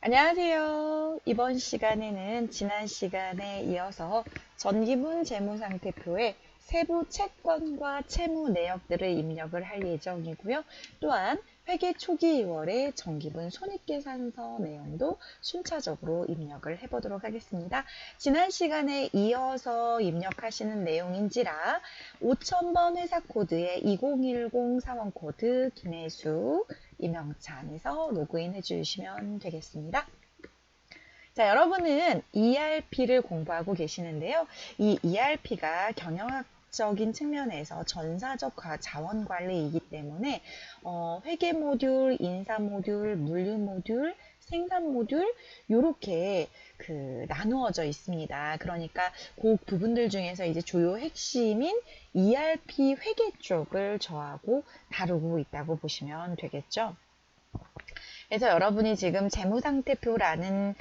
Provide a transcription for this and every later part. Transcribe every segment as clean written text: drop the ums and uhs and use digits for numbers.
안녕하세요. 이번 시간에는 지난 시간에 이어서 전기분 재무상태표에 세부 채권과 채무 내역들을 입력을 할 예정이고요. 또한 회계 초기 2월의 정기분 손익계산서 내용도 순차적으로 입력을 해보도록 하겠습니다. 지난 시간에 이어서 입력하시는 내용인지라 5000번 회사 코드에 2010 사원코드 김혜수 이명차 안에서 로그인 해주시면 되겠습니다. 자, 여러분은 ERP를 공부하고 계시는데요. 이 ERP가 경영학적인 측면에서 전사적 자원 관리이기 때문에 회계 모듈, 인사 모듈, 물류 모듈, 생산 모듈 이렇게 나누어져 있습니다. 그러니까 그 부분들 중에서 이제 주요 핵심인 ERP 회계 쪽을 저하고 다루고 있다고 보시면 되겠죠. 그래서 여러분이 지금 재무상태표라는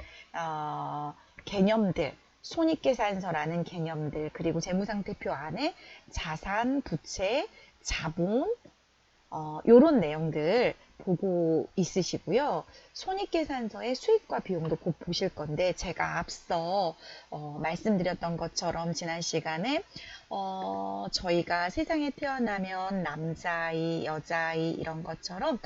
개념들, 손익계산서라는 개념들, 그리고 재무상태표 안에 자산, 부채, 자본, 요런 내용들 보고 있으시고요. 손익계산서의 수익과 비용도 곧 보실 건데 제가 앞서 말씀드렸던 것처럼 지난 시간에 저희가 세상에 태어나면 남자아이, 여자아이 이런 것처럼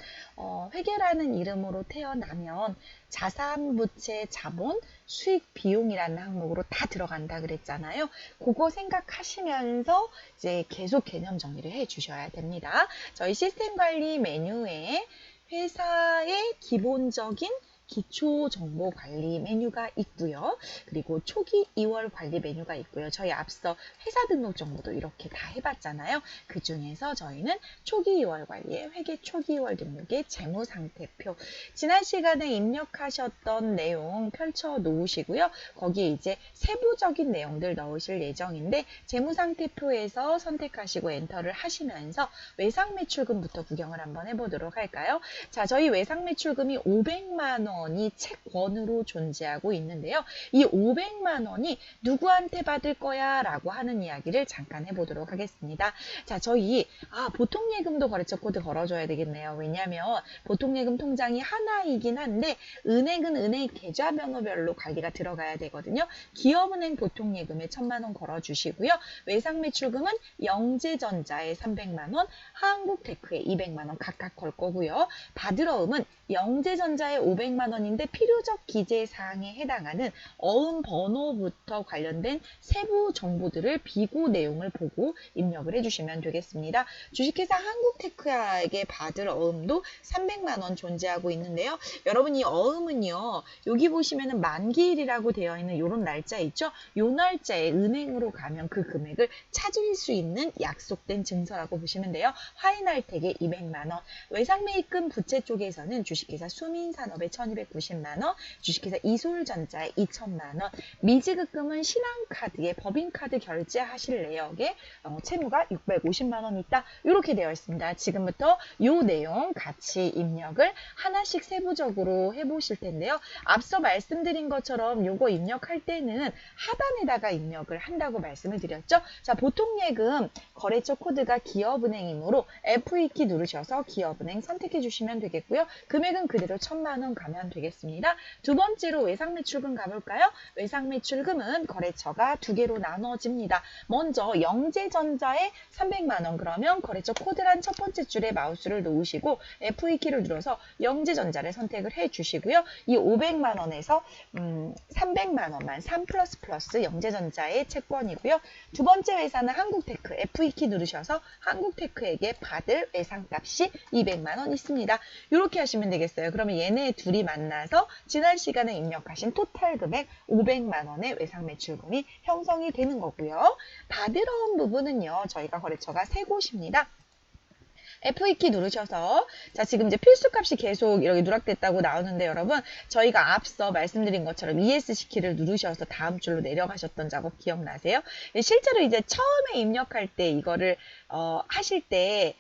회계라는 이름으로 태어나면 자산, 부채, 자본, 수익, 비용이라는 항목으로 다 들어간다 그랬잖아요. 그거 생각하시면서 이제 계속 개념 정리를 해 주셔야 됩니다. 저희 시스템 관리 메뉴에 회사의 기본적인 기초 정보 관리 메뉴가 있고요. 그리고 초기 2월 관리 메뉴가 있고요. 저희 앞서 회사 등록 정보도 이렇게 다 해봤잖아요. 그 중에서 저희는 초기 2월 관리에 회계 초기 2월 등록의 재무상태표 지난 시간에 입력하셨던 내용 펼쳐 놓으시고요. 거기에 이제 세부적인 내용들 넣으실 예정인데 재무상태표에서 선택하시고 엔터를 하시면서 외상매출금부터 구경을 한번 해보도록 할까요? 자, 저희 외상매출금이 500만 원이 채권으로 존재하고 있는데요. 이 500만 원이 누구한테 받을 거야? 라고 하는 이야기를 잠깐 해보도록 하겠습니다. 자, 저희 보통예금도 거래처 코드 걸어줘야 되겠네요. 왜냐하면 보통예금 통장이 하나이긴 한데 은행은 은행 계좌 번호별로 관리가 들어가야 되거든요. 기업은행 보통예금에 1000만 원 걸어주시고요. 외상매출금은 영재전자에 300만 원, 한국테크에 200만 원 각각 걸 거고요. 받으러음은 영재전자에 500만 원인데 필요적 기재사항에 해당하는 어음 번호부터 관련된 세부 정보들을 비고 내용을 보고 입력을 해주시면 되겠습니다. 주식회사 한국테크에게 받을 어음도 300만 원 존재하고 있는데요. 여러분 이 어음은요. 여기 보시면은 만기일이라고 되어 있는 이런 날짜 있죠. 이 날짜에 은행으로 가면 그 금액을 찾을 수 있는 약속된 증서라고 보시면 돼요. 화인할택에 200만 원, 외상매입금 부채 쪽에서는 주식회사 수민산업에 1290만 원, 주식회사 이솔전자에 2천만 원, 미지급금은 신한카드에 법인카드 결제하실 내역에 채무가 650만 원 있다. 이렇게 되어 있습니다. 지금부터 이 내용 같이 입력을 하나씩 세부적으로 해보실 텐데요. 앞서 말씀드린 것처럼 요거 입력할 때는 하단에다가 입력을 한다고 말씀을 드렸죠. 자, 보통예금 거래처 코드가 기업은행이므로 F2키 누르셔서 기업은행 선택해 주시면 되겠고요. 금액은 그대로 1000만 원 가면 되겠습니다. 두 번째로 외상매출금 가볼까요? 외상매출금은 거래처가 두 개로 나눠집니다. 먼저 영재전자에 300만 원 그러면 거래처 코드란 첫 번째 줄에 마우스를 놓으시고 F2키를 눌러서 영재전자를 선택을 해 주시고요. 이 500만 원에서 300만 원만 3 플러스 플러스 영재전자의 채권이고요. 두 번째 회사는 한국테크 F2키 누르셔서 한국테크에게 받을 외상값이 200만 원 있습니다. 이렇게 하시면 되겠어요. 그러면 얘네 둘이 만나서 지난 시간에 입력하신 토탈 금액 500만 원의 외상매출금이 형성이 되는 거고요. 받으러 온 부분은요. 저희가 거래처가 세 곳입니다. F2키 누르셔서 자 지금 이제 필수값이 계속 이렇게 누락됐다고 나오는데 여러분 저희가 앞서 말씀드린 것처럼 ESC 키를 누르셔서 다음 줄로 내려가셨던 작업 기억나세요? 실제로 이제 처음에 입력할 때 이거를 하실 때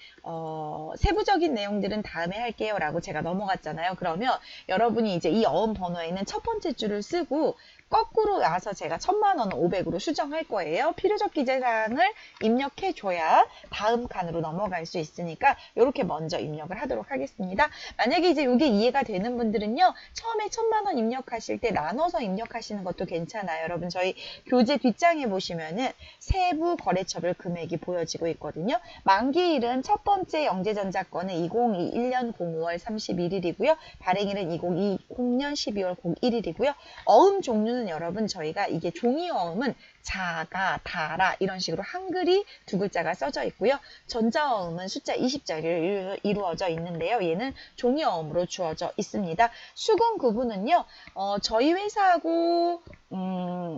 세부적인 내용들은 다음에 할게요 라고 제가 넘어갔잖아요. 그러면 여러분이 이제 이 어음 번호에 있는 첫 번째 줄을 쓰고 거꾸로 와서 제가 1000만 원을 500으로 수정할 거예요. 필요적 기재사항을 입력해줘야 다음 칸으로 넘어갈 수 있으니까 이렇게 먼저 입력을 하도록 하겠습니다. 만약에 이제 이게 이해가 되는 분들은요. 처음에 1000만 원 입력하실 때 나눠서 입력하시는 것도 괜찮아요. 여러분 저희 교재 뒷장에 보시면은 세부 거래처별 금액이 보여지고 있거든요. 만기일은 첫 번째 영재전자 건은 2021년 05월 31일이고요. 발행일은 2020년 12월 01일이고요. 어음 종류는 여러분 저희가 이게 종이 어음은 자가, 다라 이런 식으로 한글이 두 글자가 써져 있고요. 전자어음은 숫자 20자리로 이루어져 있는데요. 얘는 종이어음으로 주어져 있습니다. 수금 구분은요. 저희 회사하고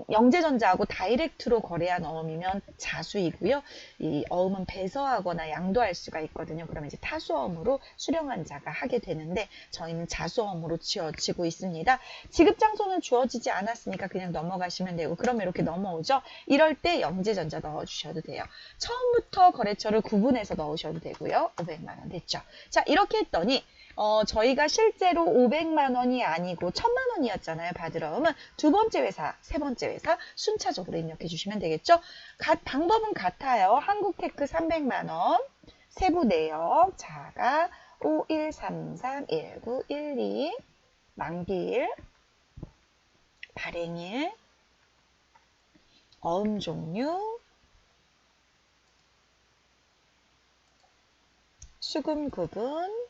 영재전자하고 다이렉트로 거래한 어음이면 자수이고요. 이 어음은 배서하거나 양도할 수가 있거든요. 그러면 이제 타수어음으로 수령한 자가 하게 되는데 저희는 자수어음으로 지어지고 있습니다. 지급 장소는 주어지지 않았으니까 그냥 넘어가시면 되고 그러면 이렇게 넘어오죠. 이럴 때 영재전자 넣어주셔도 돼요. 처음부터 거래처를 구분해서 넣으셔도 되고요. 500만 원 됐죠. 자 이렇게 했더니 저희가 실제로 500만 원이 아니고 1000만 원이었잖아요. 받을 어음은 두 번째 회사, 세 번째 회사 순차적으로 입력해 주시면 되겠죠. 방법은 같아요. 한국테크 300만 원, 세부 내역, 자가 51331912, 만기일, 발행일, 어음 종류, 수금 구분.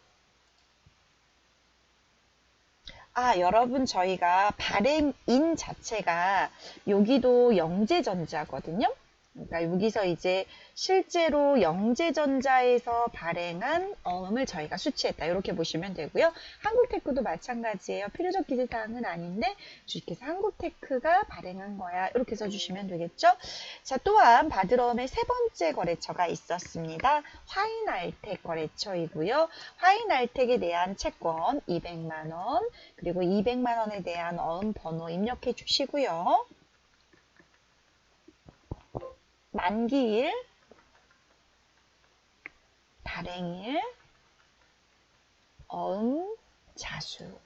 여러분 저희가 발행인 자체가 여기도 영재전자거든요. 그러니까 여기서 이제 실제로 영재전자에서 발행한 어음을 저희가 수치했다. 이렇게 보시면 되고요. 한국테크도 마찬가지예요. 필요적 기재사항은 아닌데 주식회사 한국테크가 발행한 거야. 이렇게 써주시면 되겠죠. 자, 또한 받을 어음의 세 번째 거래처가 있었습니다. 화인알텍 거래처이고요. 화인알텍에 대한 채권 200만 원 그리고 200만 원에 대한 어음 번호 입력해 주시고요. 만기일, 발행일, 어음, 자수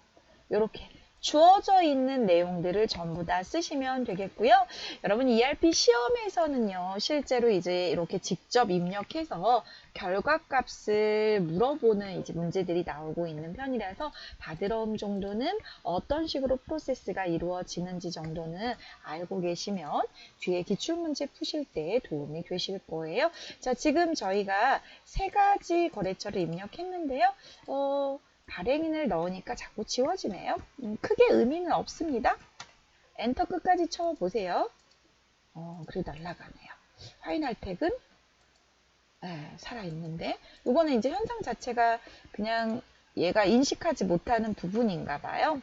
이렇게 주어져 있는 내용들을 전부 다 쓰시면 되겠고요. 여러분 ERP 시험에서는요. 실제로 이제 이렇게 직접 입력해서 결과값을 물어보는 이제 문제들이 나오고 있는 편이라서 받을 어음 정도는 어떤 식으로 프로세스가 이루어지는지 정도는 알고 계시면 뒤에 기출문제 푸실 때 도움이 되실 거예요. 자, 지금 저희가 세 가지 거래처를 입력했는데요. 발행인을 넣으니까 자꾸 지워지네요. 크게 의미는 없습니다. 엔터 끝까지 쳐보세요. 그래도 날아가네요. 화인알텍은 살아있는데 이거는 이제 현상 자체가 그냥 얘가 인식하지 못하는 부분인가 봐요.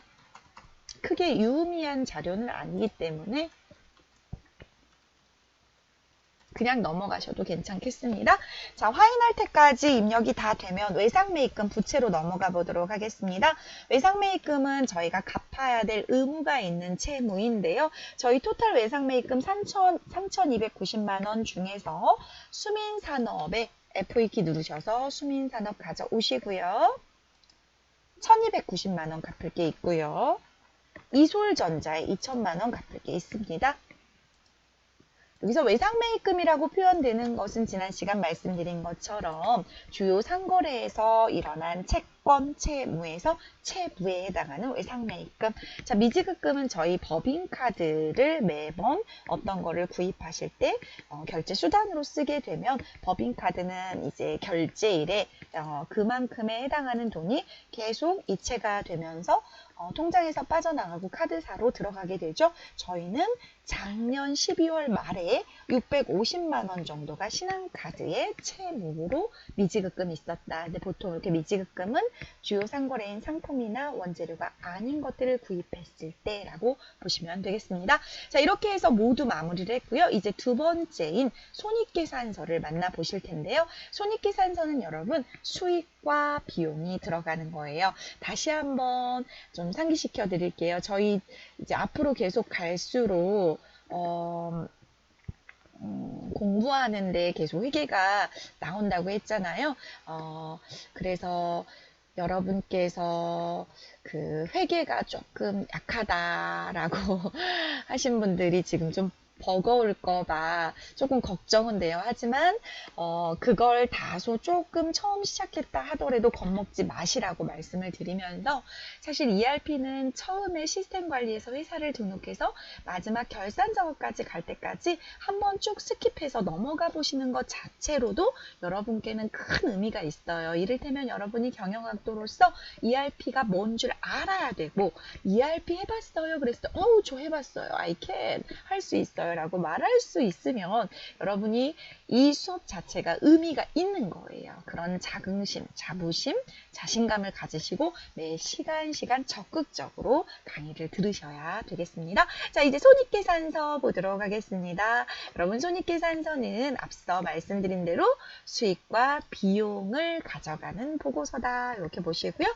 크게 유의미한 자료는 아니기 때문에 그냥 넘어가셔도 괜찮겠습니다. 자, 화인할때까지 입력이 다 되면 외상매입금 부채로 넘어가 보도록 하겠습니다. 외상매입금은 저희가 갚아야 될 의무가 있는 채무인데요. 저희 토탈 외상매입금 3,290만 원 중에서 수민산업에 F2키 누르셔서 수민산업 가져오시고요. 1,290만 원 갚을 게 있고요. 이솔전자에 2천만 원 갚을 게 있습니다. 여기서 외상매입금이라고 표현되는 것은 지난 시간 말씀드린 것처럼 주요 상거래에서 일어난 채권, 채무에서 채무에 해당하는 외상매입금. 자, 미지급금은 저희 법인카드를 매번 어떤 거를 구입하실 때 결제 수단으로 쓰게 되면 법인카드는 이제 결제일에 그만큼에 해당하는 돈이 계속 이체가 되면서 통장에서 빠져나가고 카드사로 들어가게 되죠. 저희는 작년 12월 말에 650만 원 정도가 신한카드에 채무로 미지급금이 있었다. 근데 보통 이렇게 미지급금은 주요 상거래인 상품이나 원재료가 아닌 것들을 구입했을 때라고 보시면 되겠습니다. 자, 이렇게 해서 모두 마무리를 했고요. 이제 두 번째인 손익계산서를 만나보실 텐데요. 손익계산서는 여러분 수익과 비용이 들어가는 거예요. 다시 한번 좀 상기시켜 드릴게요. 저희 이제 앞으로 계속 갈수록 공부하는데 계속 회계가 나온다고 했잖아요. 그래서 여러분께서 그 회계가 조금 약하다라고 하신 분들이 지금 좀 버거울까봐 조금 걱정은 돼요. 하지만 그걸 다소 조금 처음 시작했다 하더라도 겁먹지 마시라고 말씀을 드리면서, 사실 ERP는 처음에 시스템 관리에서 회사를 등록해서 마지막 결산 작업까지 갈 때까지 한번 쭉 스킵해서 넘어가 보시는 것 자체로도 여러분께는 큰 의미가 있어요. 이를테면 여러분이 경영학도로서 ERP가 뭔 줄 알아야 되고, ERP 해봤어요. 그랬을 때 저 해봤어요. I can 할 수 있어요 라고 말할 수 있으면 여러분이 이 수업 자체가 의미가 있는 거예요. 그런 자긍심, 자부심, 자신감을 가지시고 매 시간 적극적으로 강의를 들으셔야 되겠습니다. 자, 이제 손익계산서 보도록 하겠습니다. 여러분, 손익계산서는 앞서 말씀드린 대로 수익과 비용을 가져가는 보고서다. 이렇게 보시고요.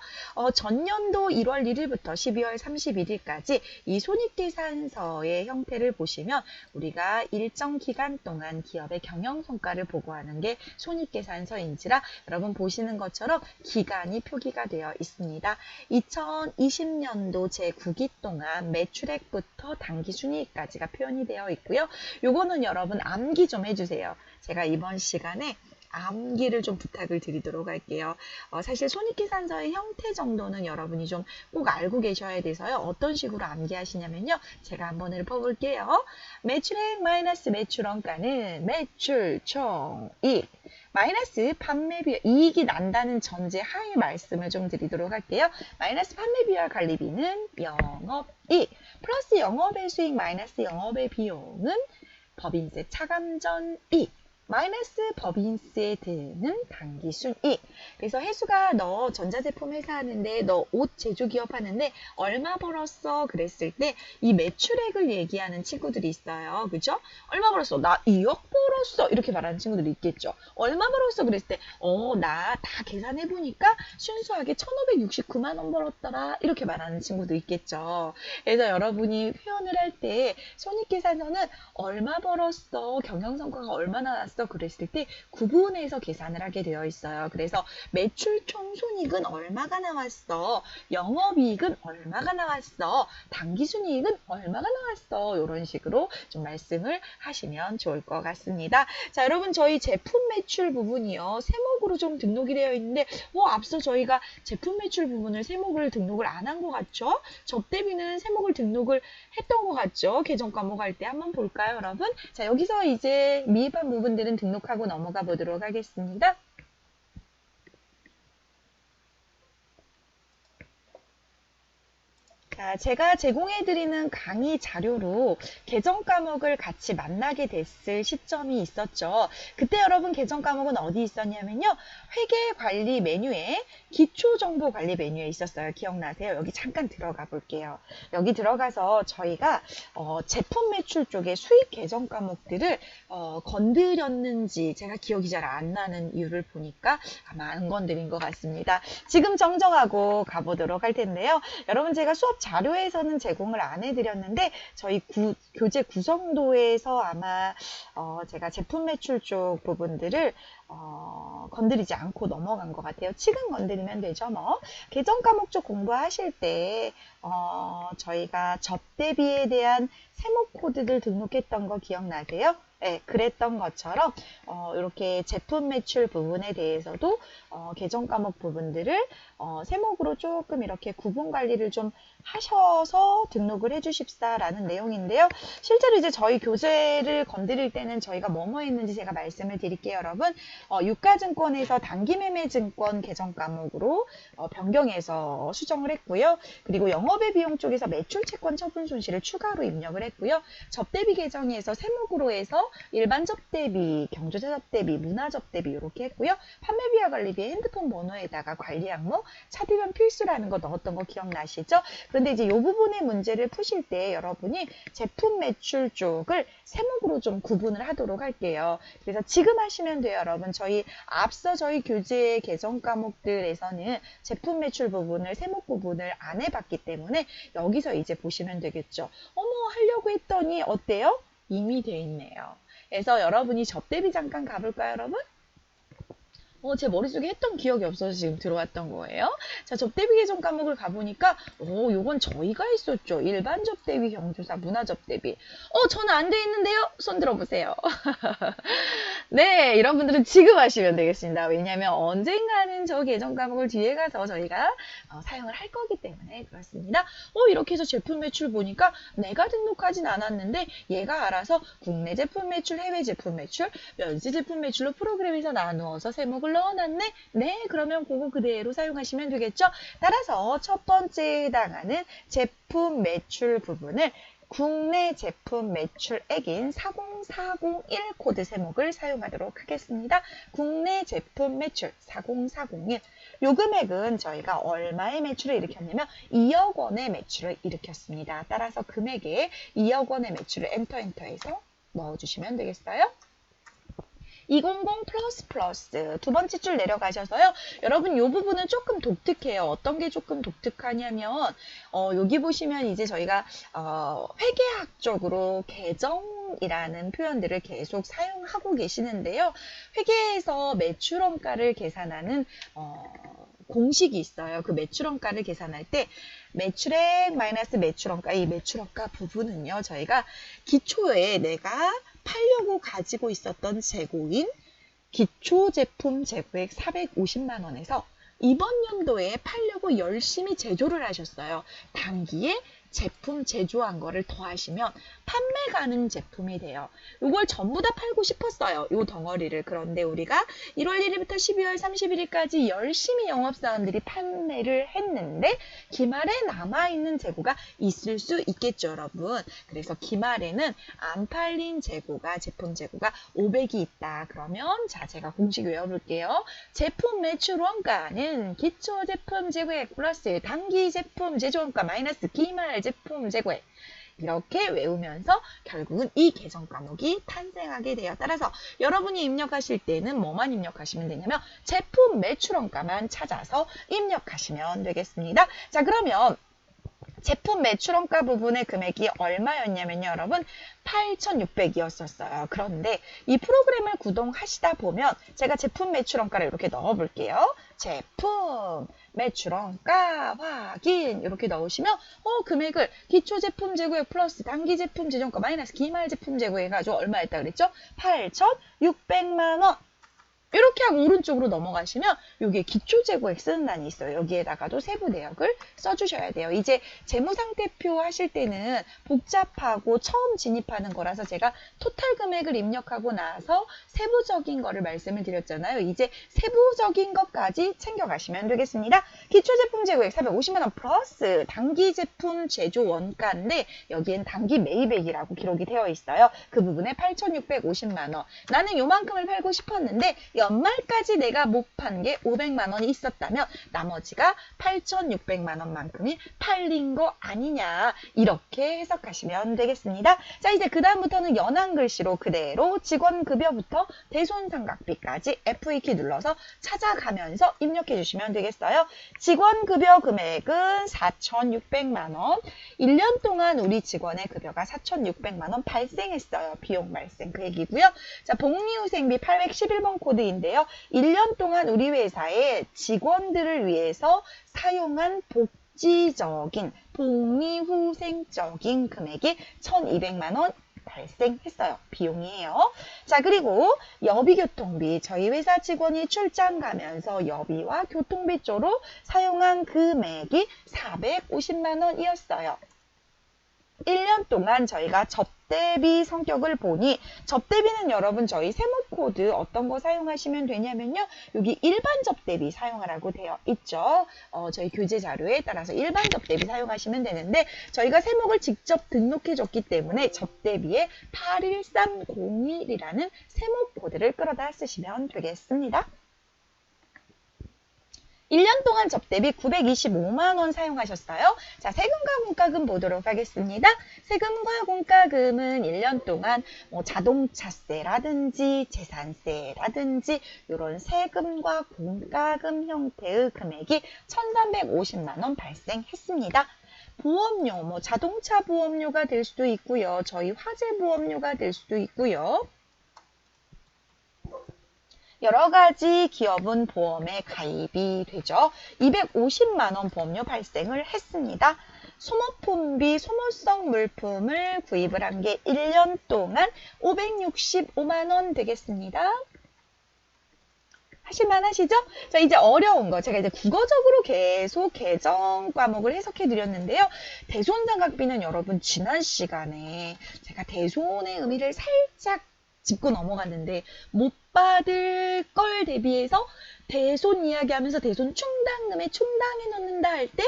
전년도 1월 1일부터 12월 31일까지 이 손익계산서의 형태를 보시면 우리가 일정 기간 동안 기업의 경영성과를 보고하는 게 손익계산서인지라 여러분 보시는 것처럼 기간이 표기가 되어 있습니다. 2020년도 제9기 동안 매출액부터 당기순이익까지가 표현이 되어 있고요. 요거는 여러분 암기 좀 해주세요. 제가 이번 시간에 암기를 좀 부탁을 드리도록 할게요. 사실 손익계산서의 형태 정도는 여러분이 좀 꼭 알고 계셔야 돼서요. 어떤 식으로 암기하시냐면요. 제가 한번 읊어볼게요. 매출액 마이너스 매출원가는 매출 총 이익 마이너스 판매비 이익이 난다는 전제 하에 말씀을 좀 드리도록 할게요. 마이너스 판매비와 관리비는 영업이익 플러스 영업의 수익 마이너스 영업의 비용은 법인세 차감전 이익 마이너스 법인세에 드는 당기순이익. 그래서 혜수가 너 전자제품 회사 하는데 너 옷 제조기업 하는데 얼마 벌었어? 그랬을 때 이 매출액을 얘기하는 친구들이 있어요. 그죠? 얼마 벌었어? 나 2억 벌었어. 이렇게 말하는 친구들이 있겠죠. 얼마 벌었어? 그랬을 때 나 다 계산해보니까 순수하게 1,569만 원 벌었더라. 이렇게 말하는 친구도 있겠죠. 그래서 여러분이 표현을 할 때 손익계산서는 얼마 벌었어? 경영성과가 얼마나 났어? 그랬을 때 구분해서 계산을 하게 되어 있어요. 그래서 매출 총순이익은 얼마가 나왔어? 영업이익은 얼마가 나왔어? 당기순이익은 얼마가 나왔어? 이런 식으로 좀 말씀을 하시면 좋을 것 같습니다. 자, 여러분 저희 제품 매출 부분이요. 세목으로 좀 등록이 되어 있는데 앞서 저희가 제품 매출 부분을 세목을 등록을 안 한 것 같죠? 접대비는 세목을 등록을 했던 것 같죠? 계정 과목 할 때 한번 볼까요, 여러분? 자, 여기서 이제 미입한 부분들은 등록하고 넘어가 보도록 하겠습니다. 자, 제가 제공해드리는 강의 자료로 계정 과목을 같이 만나게 됐을 시점이 있었죠. 그때 여러분 계정 과목은 어디 있었냐면요. 회계관리 메뉴에 기초정보관리 메뉴에 있었어요. 기억나세요? 여기 잠깐 들어가 볼게요. 여기 들어가서 저희가 제품 매출 쪽에 수익 계정 과목들을 건드렸는지 제가 기억이 잘 안 나는 이유를 보니까 아마 안 건드린 것 같습니다. 지금 정정하고 가보도록 할 텐데요. 여러분 제가 수업 자료에서는 제공을 안 해드렸는데 저희 교재 구성도에서 아마 제가 제품 매출 쪽 부분들을 건드리지 않고 넘어간 것 같아요. 지금 건드리면 되죠, 뭐. 계정 과목 쪽 공부하실 때 저희가 접대비에 대한 세목 코드들 등록했던 거 기억나세요? 네, 그랬던 것처럼 이렇게 제품 매출 부분에 대해서도 계정 과목 부분들을 세목으로 조금 이렇게 구분 관리를 좀 하셔서 등록을 해주십사라는 내용인데요. 실제로 이제 저희 교재를 건드릴 때는 저희가 뭐뭐 했는지 제가 말씀을 드릴게요, 여러분. 유가증권에서 단기매매증권 계정 과목으로 변경해서 수정을 했고요. 그리고 영업의 비용 쪽에서 매출채권 처분 손실을 추가로 입력을 했고요. 접대비 계정에서 세목으로 해서 일반 접대비, 경조사 접대비, 문화 접대비 이렇게 했고요. 판매비와 관리비 핸드폰 번호에다가 관리 항목, 차비변 필수라는 거 넣었던 거 기억나시죠? 그런데 이제 이 부분의 문제를 푸실 때 여러분이 제품 매출 쪽을 세목으로 좀 구분을 하도록 할게요. 그래서 지금 하시면 돼요, 여러분. 앞서 저희 교재 개정 과목들에서는 제품 매출 부분을 세목 부분을 안 해봤기 때문에 여기서 이제 보시면 되겠죠. 하려고 했더니 어때요? 이미 돼 있네요. 그래서 여러분이 접대비 잠깐 가볼까요, 여러분? 제 머릿속에 했던 기억이 없어서 지금 들어왔던 거예요. 자, 접대비 개정 과목을 가보니까, 요건 저희가 했었죠. 일반 접대비, 경조사, 문화 접대비. 저는 안 돼 있는데요? 손 들어보세요. 네, 여러분들은 지금 하시면 되겠습니다. 왜냐하면 언젠가는 저 개정 과목을 뒤에 가서 저희가 사용을 할 거기 때문에 그렇습니다. 이렇게 해서 제품 매출 보니까 내가 등록하진 않았는데 얘가 알아서 국내 제품 매출, 해외 제품 매출, 면세 제품 매출로 프로그램에서 나누어서 세목을 넣어놨네. 네, 그러면 그거 그대로 사용하시면 되겠죠. 따라서 첫 번째에 해당하는 제품 매출 부분을 국내 제품 매출액인 40401 코드 세목을 사용하도록 하겠습니다. 국내 제품 매출 40401. 요 금액은 저희가 얼마의 매출을 일으켰냐면 2억 원의 매출을 일으켰습니다. 따라서 금액에 2억 원의 매출을 엔터해서 넣어주시면 되겠어요. 200 플러스 두 번째 줄 내려가셔서요. 여러분 이 부분은 조금 독특해요. 어떤 게 조금 독특하냐면 여기 보시면 이제 저희가 회계학적으로 계정이라는 표현들을 계속 사용하고 계시는데요. 회계에서 매출원가를 계산하는 공식이 있어요. 그 매출원가를 계산할 때 매출액 마이너스 매출원가, 이 매출원가 부분은요. 저희가 기초에 내가 팔려고 가지고 있었던 재고인 기초제품 재고액 450만 원에서 이번 연도에 팔려고 열심히 제조를 하셨어요. 단기에 제품 제조한 거를 더하시면 판매 가능 제품이 돼요. 이걸 전부 다 팔고 싶었어요. 이 덩어리를. 그런데 우리가 1월 1일부터 12월 31일까지 열심히 영업사원들이 판매를 했는데 기말에 남아있는 재고가 있을 수 있겠죠, 여러분. 그래서 기말에는 안 팔린 재고가, 제품 재고가 500이 있다. 그러면 자, 제가 공식 외워볼게요. 제품 매출 원가는 기초 제품 재고액 플러스 단기 제품 제조 원가 마이너스 기말 제품 재고액. 이렇게 외우면서 결국은 이 계정 과목이 탄생하게 돼요. 따라서 여러분이 입력하실 때는 뭐만 입력하시면 되냐면 제품 매출원가만 찾아서 입력하시면 되겠습니다. 자, 그러면 제품 매출원가 부분의 금액이 얼마였냐면요, 여러분 8,600이었었어요. 그런데 이 프로그램을 구동하시다 보면 제가 제품 매출원가를 이렇게 넣어볼게요. 제품 매출원가 확인 이렇게 넣으시면 금액을 기초 제품 재고액 플러스 단기 제품 제조원가 마이너스 기말 제품 재고액 해가지고 얼마였다 그랬죠? 8,600만 원. 이렇게 하고 오른쪽으로 넘어가시면 여기에 기초재고액 쓰는 단이 있어요. 여기에다가도 세부 내역을 써주셔야 돼요. 이제 재무상태표 하실 때는 복잡하고 처음 진입하는 거라서 제가 토탈 금액을 입력하고 나서 세부적인 거를 말씀을 드렸잖아요. 이제 세부적인 것까지 챙겨가시면 되겠습니다. 기초제품 재고액 450만 원 플러스 단기 제품 제조 원가인데 여기엔 단기 매입액이라고 기록이 되어 있어요. 그 부분에 8,650만 원. 나는 요만큼을 팔고 싶었는데 연말까지 내가 못 판 게 500만 원이 있었다면 나머지가 8,600만 원만큼이 팔린 거 아니냐 이렇게 해석하시면 되겠습니다. 자, 이제 그 다음부터는 연한 글씨로 그대로 직원급여부터 대손상각비까지 F2키 눌러서 찾아가면서 입력해 주시면 되겠어요. 직원급여 금액은 4,600만 원. 1년 동안 우리 직원의 급여가 4,600만 원 발생했어요. 비용 발생 그 얘기고요. 자, 복리후생비 811번 코드인데요. 1년 동안 우리 회사의 직원들을 위해서 사용한 복지적인 복리후생적인 금액이 1,200만 원 발생했어요. 비용이에요. 자, 그리고 여비교통비. 저희 회사 직원이 출장 가면서 여비와 교통비 쪽으로 사용한 금액이 450만 원이었어요. 1년 동안 저희가 접대비 성격을 보니 접대비는 여러분 저희 세목 코드 어떤 거 사용하시면 되냐면요. 여기 일반 접대비 사용하라고 되어 있죠. 저희 교재 자료에 따라서 일반 접대비 사용하시면 되는데 저희가 세목을 직접 등록해 줬기 때문에 접대비에 81301이라는 세목 코드를 끌어다 쓰시면 되겠습니다. 1년 동안 접대비 925만 원 사용하셨어요. 자, 세금과 공과금 보도록 하겠습니다. 세금과 공과금은 1년 동안 자동차세라든지 재산세라든지 이런 세금과 공과금 형태의 금액이 1,350만 원 발생했습니다. 보험료, 자동차 보험료가 될 수도 있고요. 저희 화재 보험료가 될 수도 있고요. 여러 가지 기업은 보험에 가입이 되죠. 250만 원 보험료 발생을 했습니다. 소모품비, 소모성 물품을 구입을 한 게 1년 동안 565만 원 되겠습니다. 하실만 하시죠? 자, 이제 어려운 거. 제가 이제 국어적으로 계속 개정 과목을 해석해 드렸는데요. 대손상각비는 여러분 지난 시간에 제가 대손의 의미를 살짝 짚고 넘어갔는데 못 받을 걸 대비해서 대손 이야기하면서 대손 충당금에 충당해 놓는다 할 때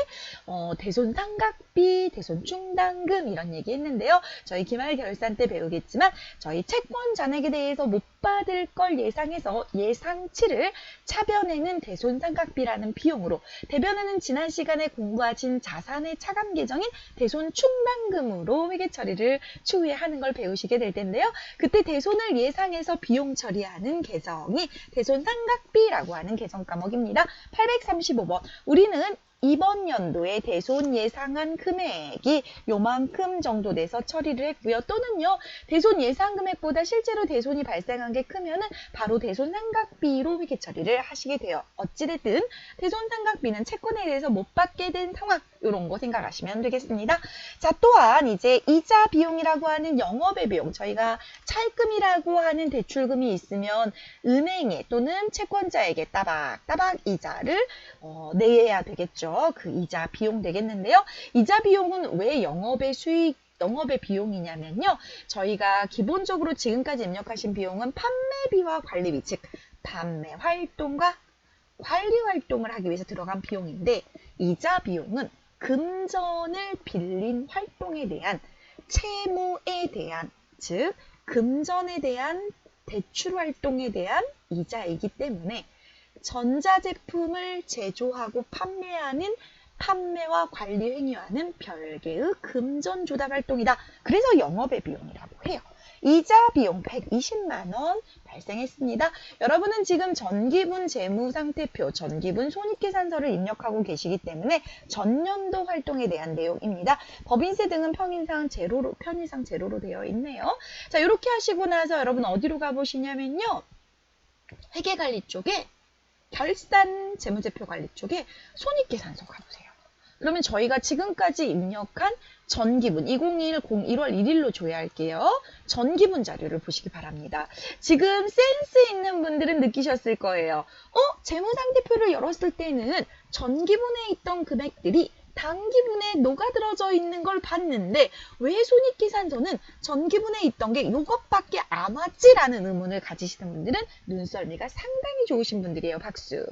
대손 상각비, 대손 충당금 이런 얘기 했는데요. 저희 기말 결산 때 배우겠지만 저희 채권 잔액에 대해서 못 받을 걸 예상해서 예상치를 차변에는 대손 상각비라는 비용으로 대변에는 지난 시간에 공부하신 자산의 차감 계정인 대손 충당금으로 회계 처리를 추후에 하는 걸 배우시게 될 텐데요. 그때 대손을 예상해서 비용 처리하는 계정이 대손 상각비라고 하는 개정 과목입니다. 835번. 우리는 이번 연도에 대손 예상한 금액이 요만큼 정도 내서 처리를 했고요. 또는요. 대손 예상 금액보다 실제로 대손이 발생한 게 크면은 바로 대손 상각비로 회계 처리를 하시게 돼요. 어찌됐든 대손 상각비는 채권에 대해서 못 받게 된 상황 이런 거 생각하시면 되겠습니다. 자, 또한 이제 이자 비용이라고 하는 영업의 비용, 저희가 차입금이라고 하는 대출금이 있으면 은행에 또는 채권자에게 따박따박 이자를 내야 되겠죠. 그 이자 비용 되겠는데요. 이자 비용은 왜 영업의 비용이냐면요. 저희가 기본적으로 지금까지 입력하신 비용은 판매비와 관리비, 즉 판매 활동과 관리 활동을 하기 위해서 들어간 비용인데 이자 비용은 금전을 빌린 활동에 대한 채무에 대한, 즉 금전에 대한 대출 활동에 대한 이자이기 때문에 전자제품을 제조하고 판매하는 판매와 관리 행위와는 별개의 금전 조달 활동이다. 그래서 영업의 비용이라고 해요. 이자 비용 120만 원 발생했습니다. 여러분은 지금 전기분 재무상태표, 전기분 손익계산서를 입력하고 계시기 때문에 전년도 활동에 대한 내용입니다. 법인세 등은 편의상 제로로 되어 있네요. 자, 이렇게 하시고 나서 여러분 어디로 가보시냐면요. 회계관리 쪽에 결산 재무제표 관리 쪽에 손익계산서 가보세요. 그러면 저희가 지금까지 입력한 전기분 2021 1월 1일로 조회할게요. 전기분 자료를 보시기 바랍니다. 지금 센스 있는 분들은 느끼셨을 거예요. 재무상태표를 열었을 때는 전기분에 있던 금액들이 당기분에 녹아들어져 있는 걸 봤는데 왜 손익계산서는 전기분에 있던 게 이것밖에 안 왔지라는 의문을 가지시는 분들은 눈썰미가 상당히 좋으신 분들이에요. 박수.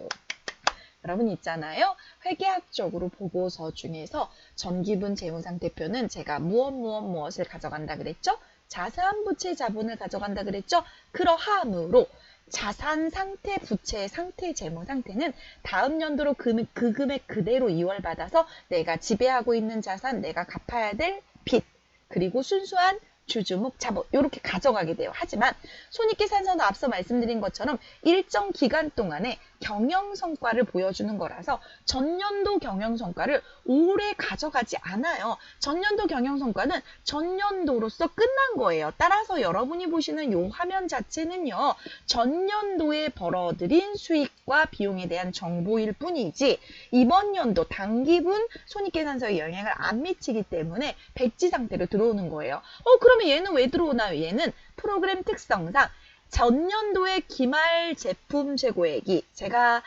여러분 있잖아요. 회계학적으로 보고서 중에서 전기분 재무상태표는 제가 무엇을 가져간다 그랬죠? 자산, 부채, 자본을 가져간다 그랬죠? 그러함으로 자산 상태, 부채 상태, 재무 상태는 다음 연도로 그 금액 그대로 이월받아서 내가 지배하고 있는 자산, 내가 갚아야 될 빚, 그리고 순수한 주주목, 자본 이렇게 가져가게 돼요. 하지만 손익계산서는 앞서 말씀드린 것처럼 일정 기간 동안에 경영성과를 보여주는 거라서 전년도 경영성과를 오래 가져가지 않아요. 전년도 경영성과는 전년도로서 끝난 거예요. 따라서 여러분이 보시는 이 화면 자체는요. 전년도에 벌어들인 수익과 비용에 대한 정보일 뿐이지 이번 연도 당기분 손익계산서에 영향을 안 미치기 때문에 백지 상태로 들어오는 거예요. 그러면 얘는 왜 들어오나요? 얘는 프로그램 특성상 전년도의 기말 제품 재고액이 제가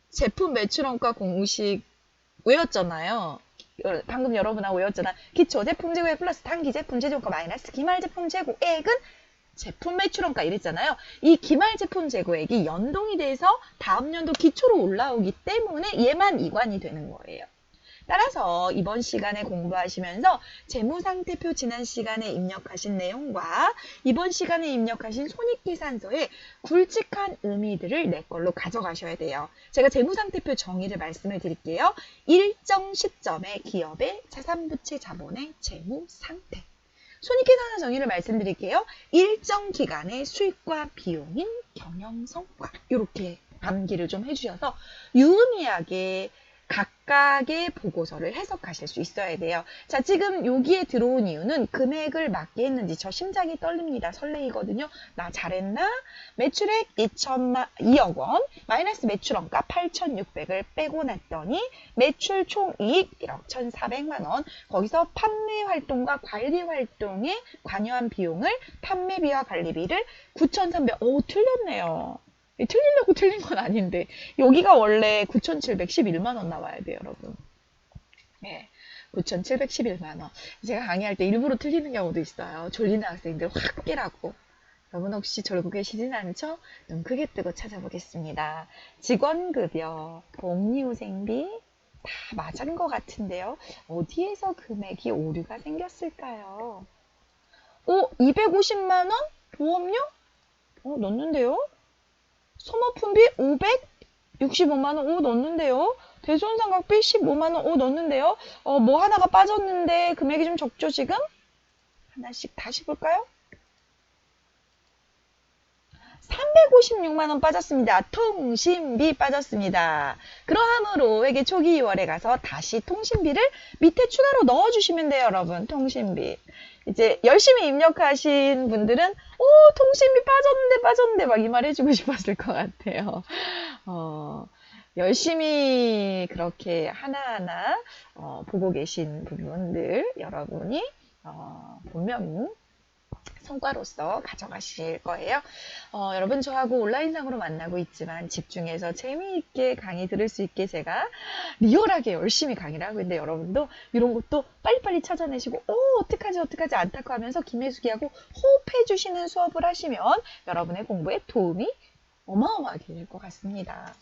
제품 매출원가 공식 외웠잖아요. 방금 여러분하고 외웠잖아. 기초 제품 재고액 플러스 단기 제품 재고가 마이너스 기말 제품 재고액은 제품 매출원가 이랬잖아요. 이 기말 제품 재고액이 연동이 돼서 다음 연도 기초로 올라오기 때문에 얘만 이관이 되는 거예요. 따라서 이번 시간에 공부하시면서 재무상태표 지난 시간에 입력하신 내용과 이번 시간에 입력하신 손익계산서의 굵직한 의미들을 내 걸로 가져가셔야 돼요. 제가 재무상태표 정의를 말씀을 드릴게요. 일정 시점에 기업의 자산, 부채, 자본의 재무상태. 손익계산서 정의를 말씀드릴게요. 일정 기간의 수익과 비용인 경영성과 이렇게 암기를 좀 해주셔서 유의미하게 각각의 보고서를 해석하실 수 있어야 돼요. 자, 지금 여기에 들어온 이유는 금액을 맞게 했는지 저 심장이 떨립니다. 설레이거든요. 나 잘했나? 매출액 2억 원, 마이너스 매출원가 8,600을 빼고 났더니 매출 총이익 1억 1,400만 원. 거기서 판매 활동과 관리 활동에 관여한 비용을 판매비와 관리비를 9,300. 오, 틀렸네요. 틀리려고 틀린 건 아닌데 여기가 원래 9,711만 원 나와야 돼요, 여러분. 네, 9,711만 원. 제가 강의할 때 일부러 틀리는 경우도 있어요. 졸리는 학생들 확 깨라고. 여러분 혹시 졸고 계시진 않죠? 눈 크게 뜨고 찾아보겠습니다. 직원급여, 복리후생비 다 맞은 것 같은데요. 어디에서 금액이 오류가 생겼을까요? 250만 원? 보험료? 넣었는데요? 소모품비 565만 원, 넣었는데요. 대손상각비 15만 원, 넣었는데요. 뭐 하나가 빠졌는데 금액이 좀 적죠, 지금? 하나씩 다시 볼까요? 356만 원 빠졌습니다. 통신비 빠졌습니다. 그러함으로 회계 초기 2월에 가서 다시 통신비를 밑에 추가로 넣어주시면 돼요, 여러분. 통신비. 이제 열심히 입력하신 분들은 통신비 빠졌는데 막 이 말 해주고 싶었을 것 같아요. 열심히 그렇게 하나하나 보고 계신 부분들 여러분이 분명히 성과로서 가져가실 거예요. 여러분 저하고 온라인상으로 만나고 있지만 집중해서 재미있게 강의 들을 수 있게 제가 리얼하게 열심히 강의를 하고 있는데 여러분도 이런 것도 빨리빨리 찾아내시고 어떡하지 안타까 하면서 김혜숙이하고 호흡해 주시는 수업을 하시면 여러분의 공부에 도움이 어마어마하게 될 것 같습니다.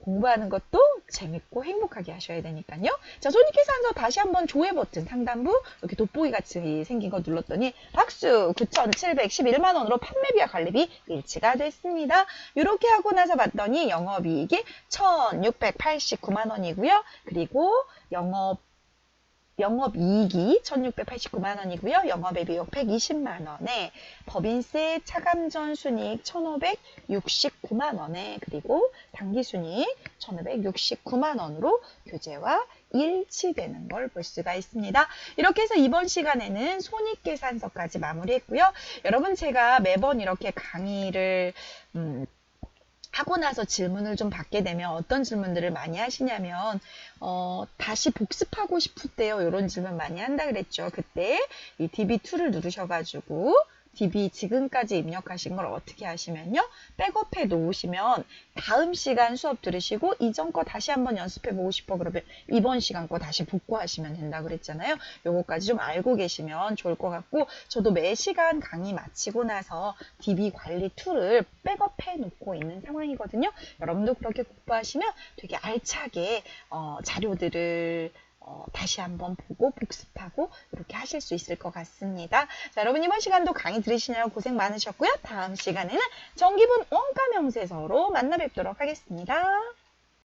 공부하는 것도 재밌고 행복하게 하셔야 되니까요. 자, 손익계산서 다시 한번 조회 버튼 상단부 이렇게 돋보기 같이 생긴 거 눌렀더니 박수 9,711만 원으로 판매비와 관리비 일치가 됐습니다. 이렇게 하고 나서 봤더니 영업이익이 1,689만 원이고요. 그리고 영업이익이 1,689만 원이고요. 영업의 비용 120만 원에 법인세 차감전 순이익 1,569만 원에 그리고 당기순이익 1,569만 원으로 교재와 일치되는 걸 볼 수가 있습니다. 이렇게 해서 이번 시간에는 손익계산서까지 마무리했고요. 여러분 제가 매번 이렇게 강의를 하고 나서 질문을 좀 받게 되면 어떤 질문들을 많이 하시냐면 다시 복습하고 싶을 때요. 이런 질문 많이 한다 그랬죠. 그때 이 DB2를 누르셔가지고 DB 지금까지 입력하신 걸 어떻게 하시면요. 백업해 놓으시면 다음 시간 수업 들으시고 이전 거 다시 한번 연습해 보고 싶어 그러면 이번 시간 거 다시 복구하시면 된다 그랬잖아요. 요거까지 좀 알고 계시면 좋을 것 같고 저도 매 시간 강의 마치고 나서 DB 관리 툴을 백업해 놓고 있는 상황이거든요. 여러분도 그렇게 공부하시면 되게 알차게 자료들을 다시 한번 보고 복습하고 이렇게 하실 수 있을 것 같습니다. 자, 여러분 이번 시간도 강의 들으시느라고 고생 많으셨고요. 다음 시간에는 정기분 원가 명세서로 만나 뵙도록 하겠습니다.